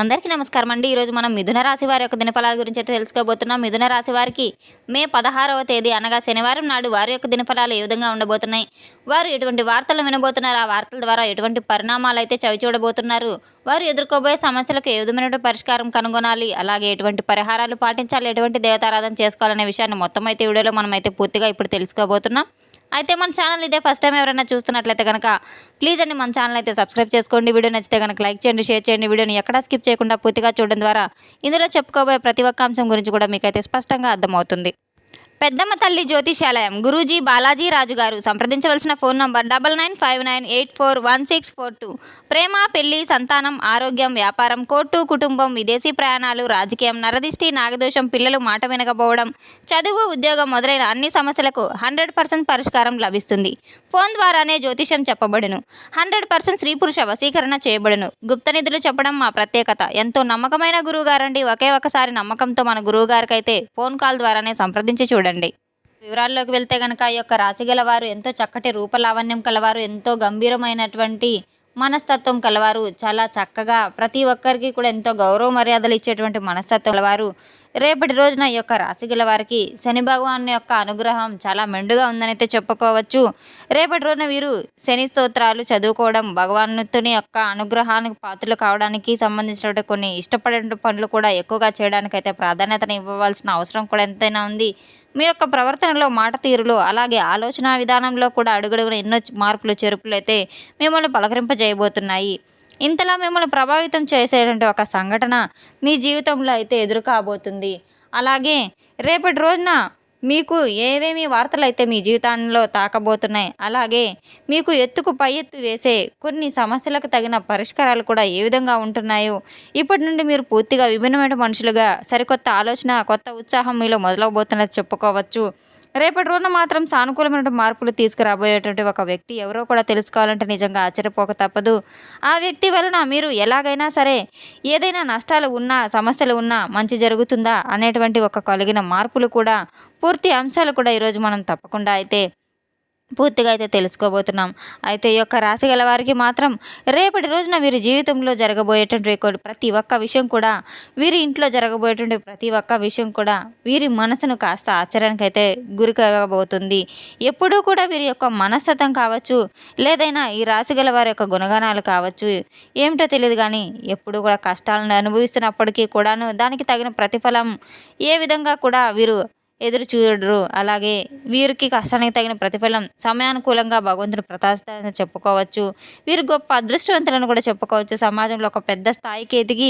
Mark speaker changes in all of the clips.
Speaker 1: అందరికీ నమస్కారం అండి. ఈరోజు మనం మిథున రాశి వారి యొక్క దినఫలాల గురించి అయితే తెలుసుకోబోతున్నాం. మిథున రాశి వారికి మే 16వ తేదీ అనగా శనివారం నాడు వారి యొక్క దినఫలాలు ఏ విధంగా ఉండబోతున్నాయి, వారు ఎటువంటి వార్తలు వినబోతున్నారు, ఆ వార్తల ద్వారా ఎటువంటి పరిణామాలు అయితే చవి చూడబోతున్నారు, వారు ఎదుర్కోబోయే సమస్యలకు ఏ విధమైన పరిష్కారం కనుగొనాలి, అలాగే ఎటువంటి పరిహారాలు పాటించాలి, ఎటువంటి దేవతారాధన చేసుకోవాలనే విషయాన్ని మొత్తం అయితే వీడియోలో మనం అయితే పూర్తిగా ఇప్పుడు తెలుసుకోబోతున్నాం. అయితే మన ఛానల్ ఇదే ఫస్ట్ టైం ఎవరైనా చూస్తున్నట్లయితే కనుక ప్లీజ్ అండి మన ఛానల్ అయితే సబ్స్క్రైబ్ చేసుకోండి. వీడియో నచ్చితే కనుక లైక్ చేయండి, షేర్ చేయండి. వీడియోని ఎక్కడా స్కిప్ చేయకుండా పూర్తిగా చూడడం ద్వారా ఇందులో చెప్పుకోబోయే ప్రతి ఒక్క అంశం గురించి కూడా మీకైతే స్పష్టంగా అర్థమవుతుంది. పెద్దమ్మ తల్లి జ్యోతిషాలయం గురూజీ బాలాజీ రాజు గారు. సంప్రదించవలసిన ఫోన్ నంబర్ 9959841642. ప్రేమ, పెళ్లి, సంతానం, ఆరోగ్యం, వ్యాపారం, కోర్టు, కుటుంబం, విదేశీ ప్రయాణాలు, రాజకీయం, నరదిష్టి, నాగదోషం, పిల్లలు మాట వినకపోవడం, చదువు, ఉద్యోగం మొదలైన అన్ని సమస్యలకు 100% పరిష్కారం లభిస్తుంది. ఫోన్ ద్వారానే జ్యోతిషం చెప్పబడును. 100% స్త్రీ పురుష వశీకరణ చేయబడును. గుప్త నిధులు చెప్పడం మా ప్రత్యేకత. ఎంతో నమ్మకమైన గురువు గారండి. ఒకే ఒకసారి నమ్మకంతో మన గురువు గారికైతే ఫోన్ కాల్ ద్వారానే సంప్రదించి చూడండి. వివరాల్లోకి వెళ్తే కనుక ఈ యొక్క రాశి గలవారు ఎంతో చక్కటి రూపలావణ్యం కలవారు, ఎంతో గంభీరమైనటువంటి మనస్తత్వం కలవారు, చాలా చక్కగా ప్రతి ఒక్కరికి కూడా ఎంతో గౌరవ మర్యాదలు ఇచ్చేటువంటి మనస్తత్వం కలవారు. రేపటి రోజున ఈ యొక్క రాశి గల వారికి శని భగవాన్ యొక్క అనుగ్రహం చాలా మెండుగా ఉందని అయితే చెప్పుకోవచ్చు. రేపటి రోజున వీరు శని స్తోత్రాలు చదువుకోవడం, భగవంతుని యొక్క అనుగ్రహానికి పాత్రలు కావడానికి సంబంధించినటువంటి కొన్ని ఇష్టపడే పనులు కూడా ఎక్కువగా చేయడానికి అయితే ప్రాధాన్యతను ఇవ్వవలసిన అవసరం కూడా ఎంతైనా ఉంది. మీ యొక్క ప్రవర్తనలో, మాట తీరులో, అలాగే ఆలోచన విధానంలో కూడా అడుగడుగున ఎన్నో మార్పులు చేర్పులు అయితే మిమ్మల్ని పలకరింపజేయబోతున్నాయి. ఇంతలా మిమ్మల్ని ప్రభావితం చేసేటువంటి ఒక సంఘటన మీ జీవితంలో అయితే ఎదురు కాబోతుంది. అలాగే రేపటి రోజున మీకు ఏవేమి వార్తలు అయితే మీ జీవితంలో తాకబోతున్నాయి, అలాగే మీకు ఎత్తుకు పై ఎత్తు వేసే కొన్ని సమస్యలకు తగిన పరిష్కారాలు కూడా ఏ విధంగా ఉంటున్నాయో, ఇప్పటి నుండి మీరు పూర్తిగా విభిన్నమైన మనుషులుగా సరికొత్త ఆలోచన, కొత్త ఉత్సాహం మీలో మొదలవబోతున్నది చెప్పుకోవచ్చు. రేపటి రోజున మాత్రం సానుకూలమైన మార్పులు తీసుకురాబోయేటువంటి ఒక వ్యక్తి ఎవరో కూడా తెలుసుకోవాలంటే నిజంగా ఆశ్చర్యపోక తప్పదు. ఆ వ్యక్తి వలన మీరు ఎలాగైనా సరే ఏదైనా నష్టాలు ఉన్నా, సమస్యలు ఉన్నా మంచి జరుగుతుందా అనేటువంటి ఒక కలిగిన మార్పులు కూడా, పూర్తి అంశాలు కూడా ఈరోజు మనం తప్పకుండా అయితే పూర్తిగా అయితే తెలుసుకోబోతున్నాం. అయితే ఈ యొక్క రాశి గల వారికి మాత్రం రేపటి రోజున వీరి జీవితంలో జరగబోయేటువంటి ప్రతి ఒక్క విషయం కూడా, వీరి ఇంట్లో జరగబోయేటువంటి ప్రతి ఒక్క విషయం కూడా వీరి మనసును కాస్త ఆశ్చర్యానికి అయితే గురి కావబోతుంది. ఎప్పుడూ కూడా వీరి యొక్క మనస్తత్వం కావచ్చు, లేదైనా ఈ రాశి గల వారి యొక్క గుణగణాలు కావచ్చు, ఏమిటో తెలియదు కానీ ఎప్పుడు కూడా కష్టాలను అనుభవిస్తున్నప్పటికీ కూడాను దానికి తగిన ప్రతిఫలం ఏ విధంగా కూడా వీరు ఎదురు చూడరు. అలాగే వీరికి కష్టానికి తగిన ప్రతిఫలం సమయానుకూలంగా భగవంతుడు ప్రసాదిస్తారని చెప్పుకోవచ్చు. వీరు గొప్ప అదృష్టవంతులను కూడా చెప్పుకోవచ్చు. సమాజంలో ఒక పెద్ద స్థాయికి ఎదిగి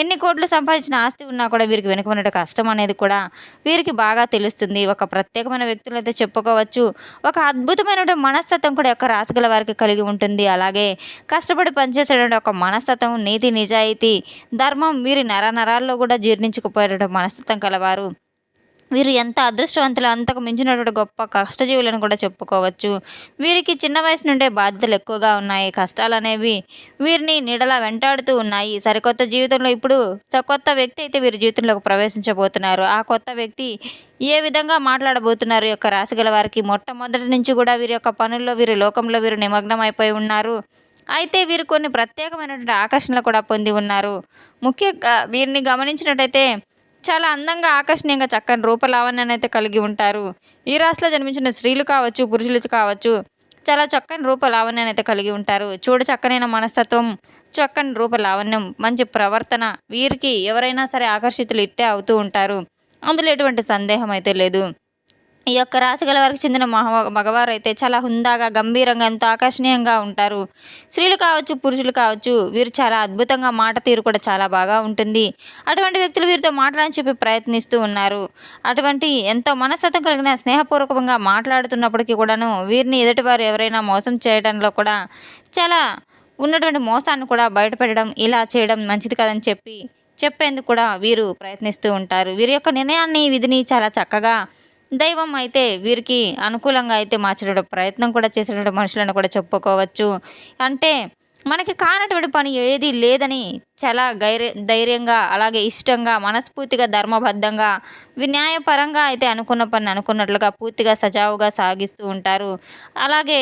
Speaker 1: ఎన్ని కోట్లు సంపాదించిన ఆస్తి ఉన్నా కూడా వీరికి వెనుకబడిన కష్టం అనేది కూడా వీరికి బాగా తెలుస్తుంది. ఒక ప్రత్యేకమైన వ్యక్తులు అయితే చెప్పుకోవచ్చు. ఒక అద్భుతమైన మనస్తత్వం కూడా యొక్క రాశిగల వారికి కలిగి ఉంటుంది. అలాగే కష్టపడి పనిచేసేటువంటి ఒక మనస్తత్వం, నీతి, నిజాయితీ, ధర్మం వీరి నరాల్లో కూడా జీర్ణించుకుపోయేటువంటి మనస్తత్వం కలవారు. వీరు ఎంత అదృష్టవంతులు, అంతకు మించినటువంటి గొప్ప కష్టజీవులను కూడా చెప్పుకోవచ్చు. వీరికి చిన్న వయసు నుండే బాధ్యతలు ఎక్కువగా ఉన్నాయి. కష్టాలు అనేవి వీరిని నీడలా వెంటాడుతూ ఉన్నాయి. సరికొత్త జీవితంలో ఇప్పుడు కొత్త వ్యక్తి అయితే వీరి జీవితంలోకి ప్రవేశించబోతున్నారు. ఆ కొత్త వ్యక్తి ఏ విధంగా మాట్లాడబోతున్నారు యొక్క రాశి గల వారికి మొట్టమొదటి నుంచి కూడా వీరి యొక్క పనుల్లో, వీరి లోకంలో వీరు నిమగ్నం అయిపోయి ఉన్నారు. అయితే వీరు కొన్ని ప్రత్యేకమైనటువంటి ఆకర్షణలు కూడా పొంది ఉన్నారు. ముఖ్యంగా వీరిని గమనించినట్టయితే చాలా అందంగా, ఆకర్షణీయంగా, చక్కని రూపలావణ్యాన్ని అయితే కలిగి ఉంటారు. ఈ రాశిలో జన్మించిన స్త్రీలు కావచ్చు, పురుషులు కావచ్చు, చాలా చక్కని రూపలావణ్యాన్ని అయితే కలిగి ఉంటారు. చూడ చక్కనైన మనస్తత్వం, చక్కని రూపలావణ్యం, మంచి ప్రవర్తన, వీరికి ఎవరైనా సరే ఆకర్షితులు ఇట్టే అవుతూ ఉంటారు. అందులో ఎటువంటి సందేహం అయితే లేదు. ఈ యొక్క రాశి గల వారికి చెందిన మగవారు అయితే చాలా హుందాగా, గంభీరంగా, ఎంతో ఆకర్షణీయంగా ఉంటారు. స్త్రీలు కావచ్చు, పురుషులు కావచ్చు, వీరు చాలా అద్భుతంగా, మాట తీరు కూడా చాలా బాగా ఉంటుంది. అటువంటి వ్యక్తులు వీరితో మాట్లాడని చెప్పి ప్రయత్నిస్తూ ఉన్నారు. అటువంటి ఎంతో మనస్తత్వం కలిగిన, స్నేహపూర్వకంగా మాట్లాడుతున్నప్పటికీ కూడాను వీరిని ఎదుటివారు ఎవరైనా మోసం చేయడంలో కూడా చాలా ఉన్నటువంటి మోసాన్ని కూడా బయటపెట్టడం, ఇలా చేయడం మంచిది కదని చెప్పేందుకు కూడా వీరు ప్రయత్నిస్తూ ఉంటారు. వీరి యొక్క నిర్ణయాన్ని, విధిని చాలా చక్కగా దైవం అయితే వీరికి అనుకూలంగా అయితే మార్చేట ప్రయత్నం కూడా చేసేటువంటి మనుషులను కూడా చెప్పుకోవచ్చు. అంటే మనకి కానటువంటి పని ఏది లేదని చాలా ధైర్యంగా, అలాగే ఇష్టంగా, మనస్ఫూర్తిగా, ధర్మబద్ధంగా, న్యాయపరంగా అయితే అనుకున్న పని అనుకున్నట్లుగా పూర్తిగా సజావుగా సాగిస్తూ ఉంటారు. అలాగే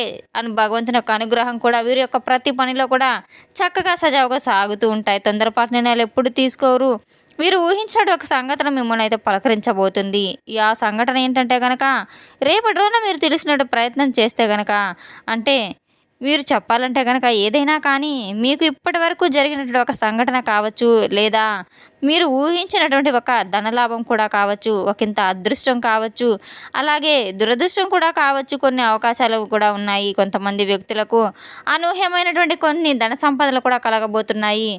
Speaker 1: భగవంతుని యొక్క అనుగ్రహం కూడా వీరి యొక్క ప్రతి పనిలో కూడా చక్కగా సజావుగా సాగుతూ ఉంటాయి. తొందరపాటు నిర్ణయాలు ఎప్పుడు తీసుకోరు. వీరు ఊహించినట్టు ఒక సంఘటన మిమ్మల్ని అయితే పలకరించబోతుంది. ఆ సంఘటన ఏంటంటే గనక, రేపటి రోజున మీరు తెలిసినట్టు ప్రయత్నం చేస్తే గనక, అంటే మీరు చెప్పాలంటే గనక ఏదైనా కానీ మీకు ఇప్పటివరకు జరిగినటువంటి ఒక సంఘటన కావచ్చు, లేదా మీరు ఊహించినటువంటి ఒక ధనలాభం కూడా కావచ్చు, ఒకంత అదృష్టం కావచ్చు, అలాగే దురదృష్టం కూడా కావచ్చు. కొన్ని అవకాశాలు కూడా ఉన్నాయి. కొంతమంది వ్యక్తులకు అనూహ్యమైనటువంటి కొన్ని ధన సంపదలు కూడా కలగబోతున్నాయి.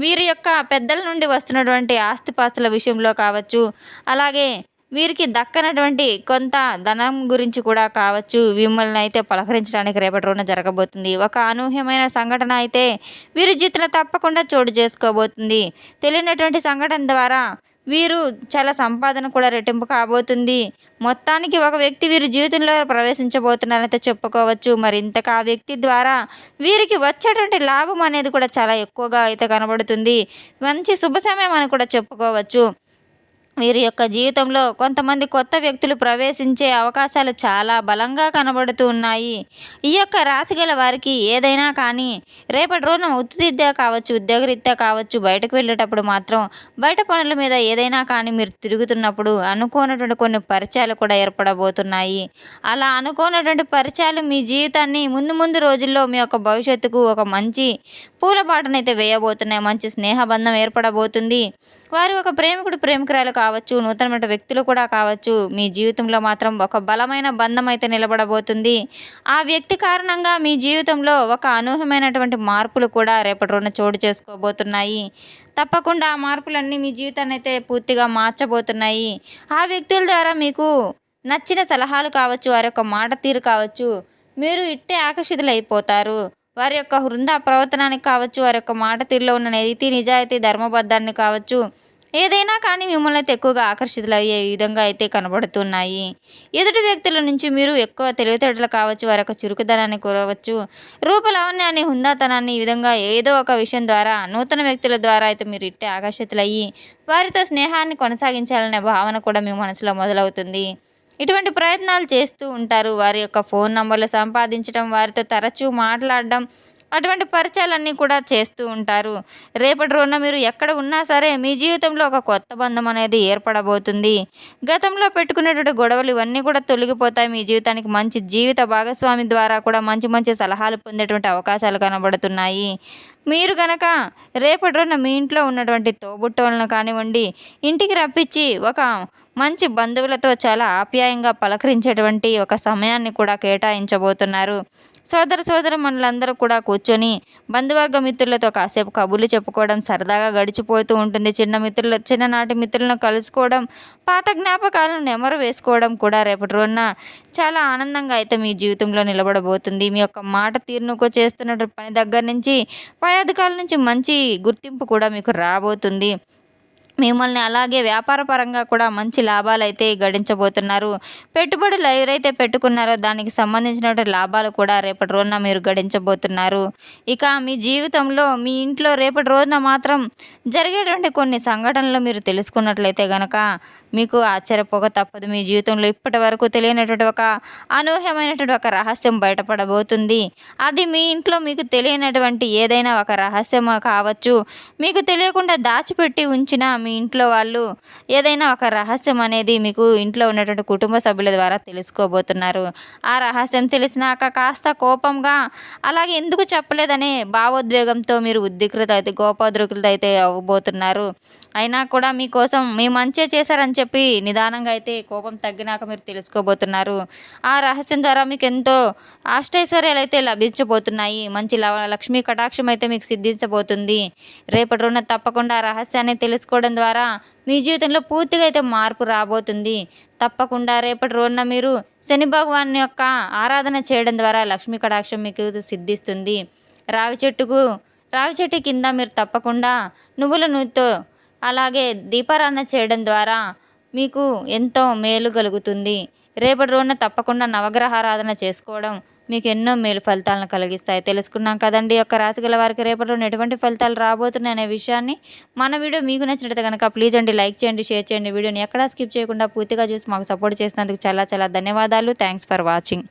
Speaker 1: వీరి యొక్క పెద్దల నుండి వస్తున్నటువంటి ఆస్తిపాస్తుల విషయంలో కావచ్చు, అలాగే వీరికి దక్కనటువంటి కొంత ధనం గురించి కూడా కావచ్చు, మిమ్మల్ని అయితే పలకరించడానికి రేపటి రోజున జరగబోతుంది. ఒక అనూహ్యమైన సంఘటన అయితే వీరి జీవితంలో తప్పకుండా చోటు చేసుకోబోతుంది. తెలియనటువంటి సంఘటన ద్వారా వీరు చాలా సంపాదన కూడా రెట్టింపు కాబోతుంది. మొత్తానికి ఒక వ్యక్తి వీరి జీవితంలో ప్రవేశించబోతున్నారైతే చెప్పుకోవచ్చు. మరి ఇంతకు ఆ వ్యక్తి ద్వారా వీరికి వచ్చేటువంటి లాభం అనేది కూడా చాలా ఎక్కువగా అయితే కనబడుతుంది. మంచి శుభ సమయం అని కూడా చెప్పుకోవచ్చు. వీరి యొక్క జీవితంలో కొంతమంది కొత్త వ్యక్తులు ప్రవేశించే అవకాశాలు చాలా బలంగా కనబడుతూ ఉన్నాయి. ఈ యొక్క రాశి గల వారికి ఏదైనా కానీ రేపటి రోజున వృత్తిరీత్యా కావచ్చు, ఉద్యోగరీత్యా కావచ్చు, బయటకు వెళ్ళేటప్పుడు మాత్రం బయట పనుల మీద ఏదైనా కానీ మీరు తిరుగుతున్నప్పుడు అనుకోనటువంటి కొన్ని పరిచయాలు కూడా ఏర్పడబోతున్నాయి. అలా అనుకోనటువంటి పరిచయాలు మీ జీవితాన్ని ముందు ముందు రోజుల్లో మీ యొక్క భవిష్యత్తుకు ఒక మంచి పూలబాటనైతే వేయబోతున్నాయి. మంచి స్నేహబంధం ఏర్పడబోతుంది. వారు ఒక ప్రేమికుడు, ప్రేమికురాలు కావచ్చు, నూతనమైన వ్యక్తులు కూడా కావచ్చు. మీ జీవితంలో మాత్రం ఒక బలమైన బంధం అయితే నిలబడబోతుంది. ఆ వ్యక్తి కారణంగా మీ జీవితంలో ఒక అనూహ్యమైనటువంటి మార్పులు కూడా రేపటి రోజున చోటు చేసుకోబోతున్నాయి. తప్పకుండా ఆ మార్పులన్నీ మీ జీవితాన్ని అయితే పూర్తిగా మార్చబోతున్నాయి. ఆ వ్యక్తుల ద్వారా మీకు నచ్చిన సలహాలు కావచ్చు, వారి యొక్క మాట తీరు కావచ్చు, మీరు ఇట్టే ఆకర్షితులైపోతారు. వారి యొక్క హృదయ ప్రవర్తనానికి కావచ్చు, వారి యొక్క మాట తీరులో ఉన్న నీతి నిజాయితీ ధర్మబద్ధాన్ని కావచ్చు, ఏదైనా కానీ మిమ్మల్ని అయితే ఎక్కువగా ఆకర్షితులయ్యే విధంగా అయితే కనబడుతున్నాయి. ఎదుటి వ్యక్తుల నుంచి మీరు ఎక్కువ తెలివితేటలు కావచ్చు, వారి యొక్క చురుకుదనాన్ని కోరవచ్చు, రూపలావణ్యాన్ని, హుందాతనాన్ని, ఈ విధంగా ఏదో ఒక విషయం ద్వారా నూతన వ్యక్తుల ద్వారా అయితే మీరు ఇట్టే ఆకర్షితులయ్యి వారితో స్నేహాన్ని కొనసాగించాలనే భావన కూడా మీ మనసులో మొదలవుతుంది. ఇటువంటి ప్రయత్నాలు చేస్తూ ఉంటారు. వారి యొక్క ఫోన్ నంబర్లు సంపాదించడం, వారితో తరచూ మాట్లాడడం, అటువంటి పరిచయాలన్నీ కూడా చేస్తూ ఉంటారు. రేపటి రోజున మీరు ఎక్కడ ఉన్నా సరే మీ జీవితంలో ఒక కొత్త బంధం అనేది ఏర్పడబోతుంది. గతంలో పెట్టుకునేటువంటి గొడవలు ఇవన్నీ కూడా తొలగిపోతాయి. మీ జీవితానికి మంచి జీవిత భాగస్వామి ద్వారా కూడా మంచి మంచి సలహాలు పొందేటువంటి అవకాశాలు కనబడుతున్నాయి. మీరు గనక రేపటి రోజున మీ ఇంట్లో ఉన్నటువంటి తోబుట్టువులను కానివ్వండి, ఇంటికి రప్పించి ఒక మంచి బంధువులతో చాలా ఆప్యాయంగా పలకరించేటువంటి ఒక సమయాన్ని కూడా కేటాయించబోతున్నారు. సోదరమణులందరూ కూడా కూర్చొని బంధువర్గ మిత్రులతో కాసేపు కబుర్లు చెప్పుకోవడం సరదాగా గడిచిపోతూ ఉంటుంది. చిన్ననాటి మిత్రులను కలుసుకోవడం, పాత జ్ఞాపకాలను నెమరు వేసుకోవడం కూడా రేపటి రోజున చాలా ఆనందంగా అయితే మీ జీవితంలో నిలబడబోతుంది. మీ యొక్క మాట తీరునుకో, చేస్తున్న పని దగ్గర నుంచి పై అధికారుల నుంచి మంచి గుర్తింపు కూడా మీకు రాబోతుంది. మిమ్మల్ని అలాగే వ్యాపార పరంగా కూడా మంచి లాభాలైతే గడించబోతున్నారు. పెట్టుబడులు ఎవరైతే పెట్టుకున్నారో దానికి సంబంధించినటువంటి లాభాలు కూడా రేపటి రోజున మీరు గడించబోతున్నారు. ఇక మీ జీవితంలో మీ ఇంట్లో రేపటి రోజున మాత్రం జరిగేటువంటి కొన్ని సంఘటనలు మీరు తెలుసుకున్నట్లయితే గనక మీకు ఆశ్చర్యపోక తప్పదు. మీ జీవితంలో ఇప్పటి వరకు తెలియనటువంటి ఒక అనూహ్యమైనటువంటి ఒక రహస్యం బయటపడబోతుంది. అది మీ ఇంట్లో మీకు తెలియనటువంటి ఏదైనా ఒక రహస్యం కావచ్చు, మీకు తెలియకుండా దాచిపెట్టి ఉంచిన మీ ఇంట్లో వాళ్ళు ఏదైనా ఒక రహస్యం అనేది మీకు ఇంట్లో ఉన్నటువంటి కుటుంబ సభ్యుల ద్వారా తెలుసుకోబోతున్నారు. ఆ రహస్యం తెలిసినాక కాస్త కోపంగా, అలాగే ఎందుకు చెప్పలేదనే భావోద్వేగంతో మీరు కోపోద్రిక్తులైతే అయితే అవ్వబోతున్నారు. అయినా కూడా మీకోసం మీ మంచే చేశారని చెప్పి నిదానంగా అయితే కోపం తగ్గినాక మీరు తెలుసుకోబోతున్నారు. ఆ రహస్యం ద్వారా మీకు ఎంతో అష్టైశ్వర్యాలు అయితే లభించబోతున్నాయి. మంచి లక్ష్మీ కటాక్షం అయితే మీకు సిద్ధించబోతుంది. రేపటి రోజున తప్పకుండా ఆ రహస్యాన్ని తెలుసుకోవడం ద్వారా మీ జీవితంలో పూర్తిగా అయితే మార్పు రాబోతుంది. తప్పకుండా రేపటి రోజున మీరు శని భగవాన్ యొక్క ఆరాధన చేయడం ద్వారా లక్ష్మీ కటాక్షం మీకు సిద్ధిస్తుంది. రావి చెట్టు కింద మీరు తప్పకుండా నువ్వుల నూనెతో అలాగే దీపారాధన చేయడం ద్వారా మీకు ఎంతో మేలు కలుగుతుంది. రేపటి రోజున తప్పకుండా నవగ్రహారాధన చేసుకోవడం మీకు ఎన్నో మేలు ఫలితాలను కలిగిస్తాయి. తెలుసుకున్నాం కదండి. యొక్క రాశి గల వారికి రేపటి రోజున ఎటువంటి ఫలితాలు రాబోతున్నాయి అనే విషయాన్ని. మన వీడియో మీకు నచ్చినట్లయితే కనుక ప్లీజ్ అండి లైక్ చేయండి, షేర్ చేయండి. వీడియోని ఎక్కడా స్కిప్ చేయకుండా పూర్తిగా చూసి మాకు సపోర్ట్ చేసినందుకు చాలా చాలా ధన్యవాదాలు. Thanks for watching.